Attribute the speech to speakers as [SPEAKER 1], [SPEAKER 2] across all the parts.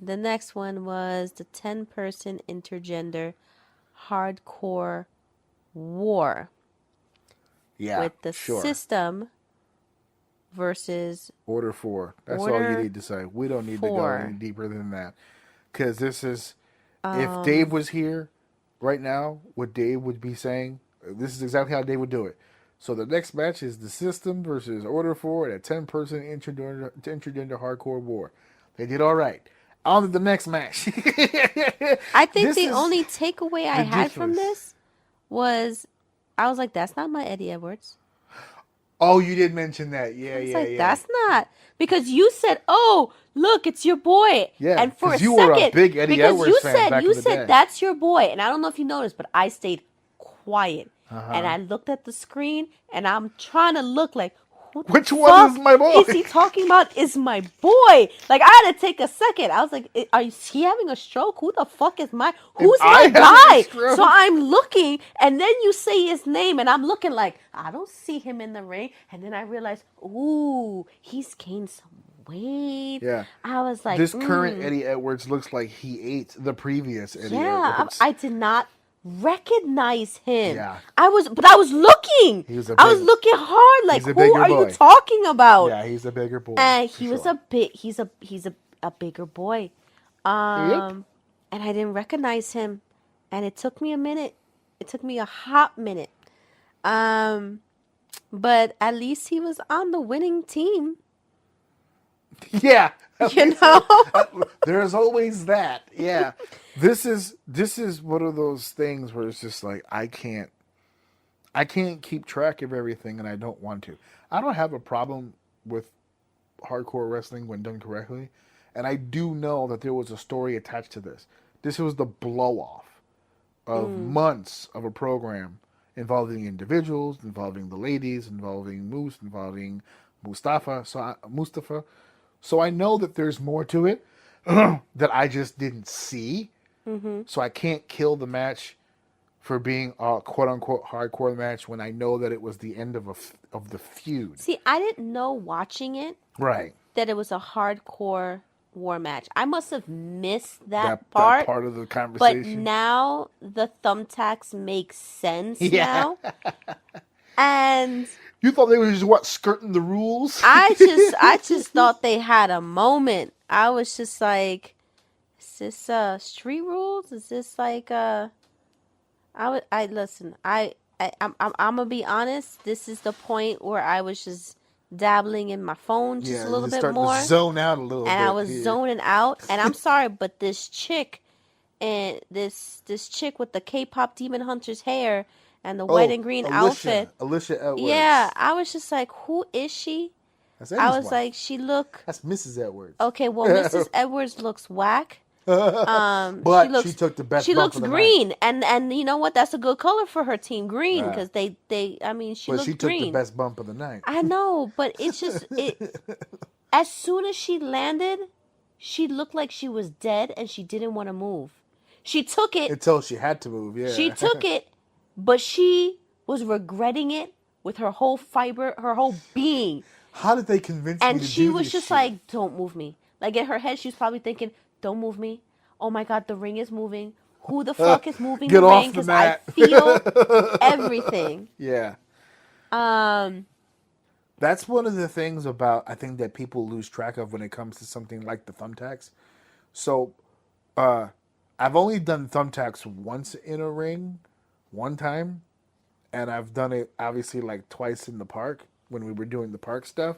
[SPEAKER 1] the next one was the 10-person intergender hardcore war
[SPEAKER 2] Yeah,
[SPEAKER 1] with the
[SPEAKER 2] sure.
[SPEAKER 1] system versus
[SPEAKER 2] Order 4. That's all you
[SPEAKER 1] order
[SPEAKER 2] need to say. We don't need to go any
[SPEAKER 1] 4.
[SPEAKER 2] deeper than that. Because this is, if Dave
[SPEAKER 1] Um,
[SPEAKER 2] was here right now, what Dave would be saying, this is exactly how Dave would do it. So the next match is the System versus Order 4 in a 10-person intergender hardcore war. They did all right. On to the next match.
[SPEAKER 1] I think
[SPEAKER 2] This
[SPEAKER 1] the
[SPEAKER 2] is
[SPEAKER 1] only takeaway I had from
[SPEAKER 2] ridiculous.
[SPEAKER 1] this was I was like, that's not my Eddie Edwards.
[SPEAKER 2] Oh, you did mention that.
[SPEAKER 1] I
[SPEAKER 2] Yeah,
[SPEAKER 1] was
[SPEAKER 2] yeah,
[SPEAKER 1] like,
[SPEAKER 2] yeah.
[SPEAKER 1] that's not because you said, "Oh, look, it's your boy,"
[SPEAKER 2] Yeah,
[SPEAKER 1] and for a
[SPEAKER 2] because you were a
[SPEAKER 1] second,
[SPEAKER 2] big Eddie
[SPEAKER 1] because
[SPEAKER 2] Edwards fan back
[SPEAKER 1] you
[SPEAKER 2] in the
[SPEAKER 1] said
[SPEAKER 2] day.
[SPEAKER 1] that's your boy, and I don't know if you noticed, but I stayed quiet and
[SPEAKER 2] Uh-huh.
[SPEAKER 1] I looked at the screen and I'm trying to look like, who the
[SPEAKER 2] Which one is
[SPEAKER 1] fuck
[SPEAKER 2] my boy?
[SPEAKER 1] is he talking about? Is my boy? Like I had to take a second. I was like, are you he having a stroke? Who the fuck is my?
[SPEAKER 2] Am
[SPEAKER 1] Who's
[SPEAKER 2] I
[SPEAKER 1] my
[SPEAKER 2] having a
[SPEAKER 1] guy? So
[SPEAKER 2] stroke?
[SPEAKER 1] I'm looking, and then you say his name, and I'm looking like I don't see him in the ring, and then I realize, ooh, he's gained some weight.
[SPEAKER 2] Yeah.
[SPEAKER 1] I was like,
[SPEAKER 2] This current Eddie Edwards looks like he ate the previous Eddie
[SPEAKER 1] yeah,
[SPEAKER 2] Edwards.
[SPEAKER 1] I did not recognize him.
[SPEAKER 2] Yeah.
[SPEAKER 1] But I was looking.
[SPEAKER 2] He was a
[SPEAKER 1] I was
[SPEAKER 2] big,
[SPEAKER 1] looking hard. Like,
[SPEAKER 2] he's a
[SPEAKER 1] who
[SPEAKER 2] bigger
[SPEAKER 1] are you
[SPEAKER 2] boy.
[SPEAKER 1] talking about?
[SPEAKER 2] Yeah, he's a bigger boy.
[SPEAKER 1] And
[SPEAKER 2] For
[SPEAKER 1] he was
[SPEAKER 2] sure.
[SPEAKER 1] a bit. He's a bigger boy.
[SPEAKER 2] Yep.
[SPEAKER 1] And I didn't recognize him, and it took me a minute. It took me a hot minute. Um, but at least he was on the winning team.
[SPEAKER 2] Yeah. At
[SPEAKER 1] You
[SPEAKER 2] least
[SPEAKER 1] know.
[SPEAKER 2] there's always that. Yeah. This is one of those things where it's just like I can't keep track of everything and I don't want to. I don't have a problem with hardcore wrestling when done correctly. And I do know that there was a story attached to this. This was the blow off of months of a program involving individuals, involving the ladies, involving Moose, involving Mustafa. So I know that there's more to it that I just didn't see. So I can't kill the match for being a quote unquote hardcore match when I know that it was the end of the feud.
[SPEAKER 1] See, I didn't know watching it
[SPEAKER 2] Right.
[SPEAKER 1] that it was a hardcore war match. I must have missed
[SPEAKER 2] That
[SPEAKER 1] that
[SPEAKER 2] that
[SPEAKER 1] part.
[SPEAKER 2] part of the
[SPEAKER 1] But
[SPEAKER 2] conversation.
[SPEAKER 1] now the thumbtacks make sense
[SPEAKER 2] Yeah.
[SPEAKER 1] now. And
[SPEAKER 2] You thought they were just what skirting the rules?
[SPEAKER 1] I just thought they had a moment. I was just like, is this street rules? Is this like I listen, I'm gonna be honest, this is the point where I was just dabbling in my phone just
[SPEAKER 2] Yeah,
[SPEAKER 1] a little
[SPEAKER 2] you're
[SPEAKER 1] bit
[SPEAKER 2] starting to
[SPEAKER 1] more.
[SPEAKER 2] zone out a little
[SPEAKER 1] And I
[SPEAKER 2] bit
[SPEAKER 1] was
[SPEAKER 2] here.
[SPEAKER 1] zoning out. And I'm sorry, but this chick and this chick with the K-pop Demon Hunter's hair and the white
[SPEAKER 2] Oh,
[SPEAKER 1] and green outfit.
[SPEAKER 2] Alicia
[SPEAKER 1] Yeah,
[SPEAKER 2] Edwards.
[SPEAKER 1] I was just like, who is she?
[SPEAKER 2] That's
[SPEAKER 1] I
[SPEAKER 2] Eddie's
[SPEAKER 1] was
[SPEAKER 2] wife.
[SPEAKER 1] like, she look
[SPEAKER 2] That's Mrs. Edwards.
[SPEAKER 1] okay. Well, Mrs. Edwards looks whack.
[SPEAKER 2] But she took the best
[SPEAKER 1] She
[SPEAKER 2] bump
[SPEAKER 1] looks
[SPEAKER 2] of the night.
[SPEAKER 1] green, and you know what? That's a good color for her team, green,
[SPEAKER 2] Uh,
[SPEAKER 1] because they I mean she
[SPEAKER 2] but she
[SPEAKER 1] looked
[SPEAKER 2] took the
[SPEAKER 1] green.
[SPEAKER 2] best bump of the night.
[SPEAKER 1] I know, but it's just it. As soon as she landed, she looked like she was dead and she didn't want to move. She took it.
[SPEAKER 2] Until she had to move, yeah.
[SPEAKER 1] She took it, but she was regretting it with her whole fiber, her whole being.
[SPEAKER 2] How did they convince me
[SPEAKER 1] And
[SPEAKER 2] to
[SPEAKER 1] she
[SPEAKER 2] do
[SPEAKER 1] was
[SPEAKER 2] this
[SPEAKER 1] just
[SPEAKER 2] shit?
[SPEAKER 1] like, don't move me. Like in her head, she was probably thinking, don't move me. Oh my God, the ring is moving. Who the fuck is moving
[SPEAKER 2] Get
[SPEAKER 1] the
[SPEAKER 2] off
[SPEAKER 1] ring?
[SPEAKER 2] the
[SPEAKER 1] Because I
[SPEAKER 2] mat.
[SPEAKER 1] feel everything.
[SPEAKER 2] Yeah.
[SPEAKER 1] Um,
[SPEAKER 2] That's one of the things about I think that people lose track of when it comes to something like the thumbtacks. So, I've only done thumbtacks once in a ring, one time, and I've done it obviously like twice in the park when we were doing the park stuff.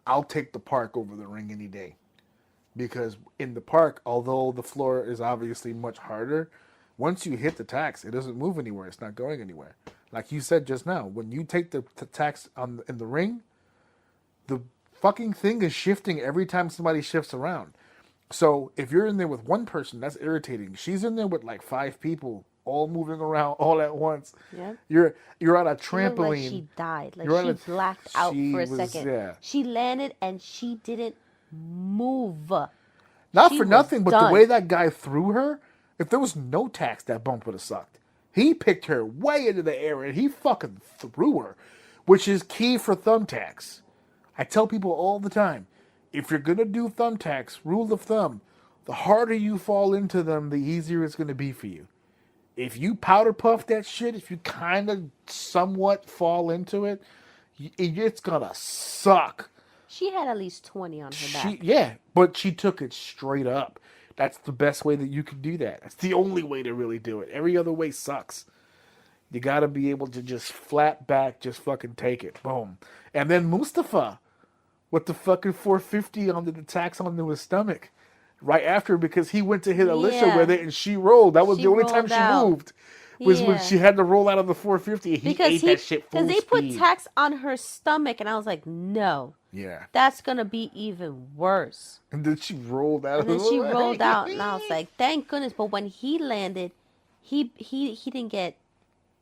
[SPEAKER 2] I'll take the park over the ring any day because in the park, although the floor is obviously much harder, once you hit the tacks, it doesn't move anywhere. It's not going anywhere. Like you said just now, when you take the tacks in the ring, the fucking thing is shifting every time somebody shifts around. So if you're in there with one person, that's irritating. She's in there with like 5 people, all moving around all at once.
[SPEAKER 1] yeah.
[SPEAKER 2] You're on a
[SPEAKER 1] She looked like
[SPEAKER 2] trampoline.
[SPEAKER 1] she died. Like
[SPEAKER 2] You're on
[SPEAKER 1] she
[SPEAKER 2] a.
[SPEAKER 1] blacked out
[SPEAKER 2] She
[SPEAKER 1] for a
[SPEAKER 2] was
[SPEAKER 1] second.
[SPEAKER 2] yeah.
[SPEAKER 1] She landed and she didn't move.
[SPEAKER 2] Not
[SPEAKER 1] She
[SPEAKER 2] for
[SPEAKER 1] was
[SPEAKER 2] nothing, but the
[SPEAKER 1] done.
[SPEAKER 2] way that guy threw her, if there was no tax, that bump would have sucked. He picked her way into the air and he fucking threw her, which is key for thumbtacks. I tell people all the time, if you're gonna do thumbtacks, rule of thumb, the harder you fall into them, the easier it's going to be for you. If you powder puff that shit, if you kind of somewhat fall into it, it's going to suck.
[SPEAKER 1] She had at least 20 on her back.
[SPEAKER 2] Yeah, but she took it straight up. That's the best way that you can do that. That's the only way to really do it. Every other way sucks. You got to be able to just flat back, just fucking take it. Boom. And then Mustafa with the fucking 450 on the attacks onto his stomach right after, because he went to hit Alicia
[SPEAKER 1] Yeah.
[SPEAKER 2] with it and she rolled. That was
[SPEAKER 1] She
[SPEAKER 2] the only time
[SPEAKER 1] rolled
[SPEAKER 2] she
[SPEAKER 1] out.
[SPEAKER 2] moved. Was when
[SPEAKER 1] Yeah.
[SPEAKER 2] she had to roll out of the 450. He
[SPEAKER 1] Because
[SPEAKER 2] ate that shit full
[SPEAKER 1] they put
[SPEAKER 2] speed.
[SPEAKER 1] tax on her stomach, and I was like, no,
[SPEAKER 2] Yeah.
[SPEAKER 1] that's gonna be even worse.
[SPEAKER 2] And then she rolled out
[SPEAKER 1] And
[SPEAKER 2] of
[SPEAKER 1] then she
[SPEAKER 2] the
[SPEAKER 1] rolled
[SPEAKER 2] way.
[SPEAKER 1] out, and I was like, thank goodness. But when he landed, he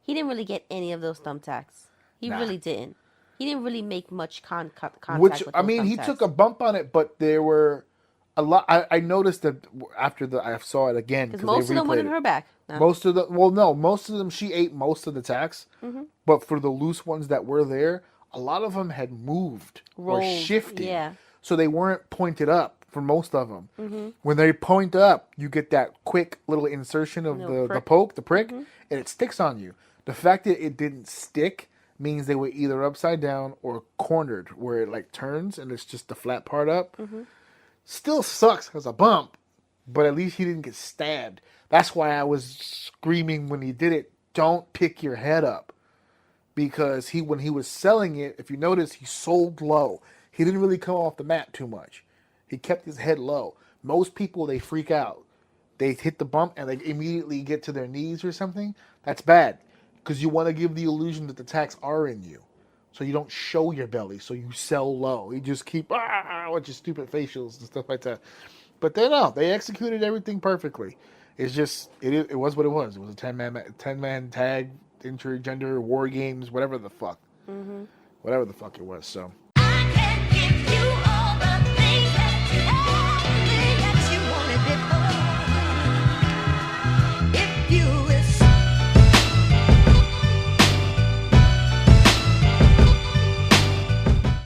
[SPEAKER 1] didn't really get any of those thumbtacks. He
[SPEAKER 2] Nah.
[SPEAKER 1] really didn't. He didn't really make much contact
[SPEAKER 2] Which,
[SPEAKER 1] with
[SPEAKER 2] I
[SPEAKER 1] those
[SPEAKER 2] mean, he
[SPEAKER 1] thumbtacks.
[SPEAKER 2] took a bump on it, but there were a lot. I noticed that after I saw it again,
[SPEAKER 1] Because
[SPEAKER 2] because
[SPEAKER 1] most
[SPEAKER 2] they
[SPEAKER 1] of them went
[SPEAKER 2] replayed
[SPEAKER 1] in
[SPEAKER 2] it.
[SPEAKER 1] her back. No.
[SPEAKER 2] Most of them, well, no, most of them, she ate most of the tacks.
[SPEAKER 1] Mm-hmm.
[SPEAKER 2] But for the loose ones that were there, a lot of them had moved or
[SPEAKER 1] Rolled,
[SPEAKER 2] shifted.
[SPEAKER 1] yeah.
[SPEAKER 2] So they weren't pointed up for most of them.
[SPEAKER 1] Mm-hmm.
[SPEAKER 2] When they point up, you get that quick little insertion of
[SPEAKER 1] Little
[SPEAKER 2] the
[SPEAKER 1] prick.
[SPEAKER 2] the prick,
[SPEAKER 1] Mm-hmm.
[SPEAKER 2] and it sticks on you. The fact that it didn't stick means they were either upside down or cornered, where it like turns and it's just the flat part up.
[SPEAKER 1] Mm-hmm.
[SPEAKER 2] Still sucks as a bump, but at least he didn't get stabbed. That's why I was screaming when he did it, don't pick your head up. Because when he was selling it, if you notice, he sold low. He didn't really come off the mat too much. He kept his head low. Most people, they freak out. They hit the bump and they immediately get to their knees or something. That's bad. Because you want to give the illusion that the tacks are in you. So you don't show your belly. So you sell low. You just keep with your stupid facials and stuff like that. But they executed everything perfectly. It's just it was what it was. It was a 10-man tag, intergender war games, whatever the fuck,
[SPEAKER 1] Mm-hmm.
[SPEAKER 2] whatever the fuck it was. So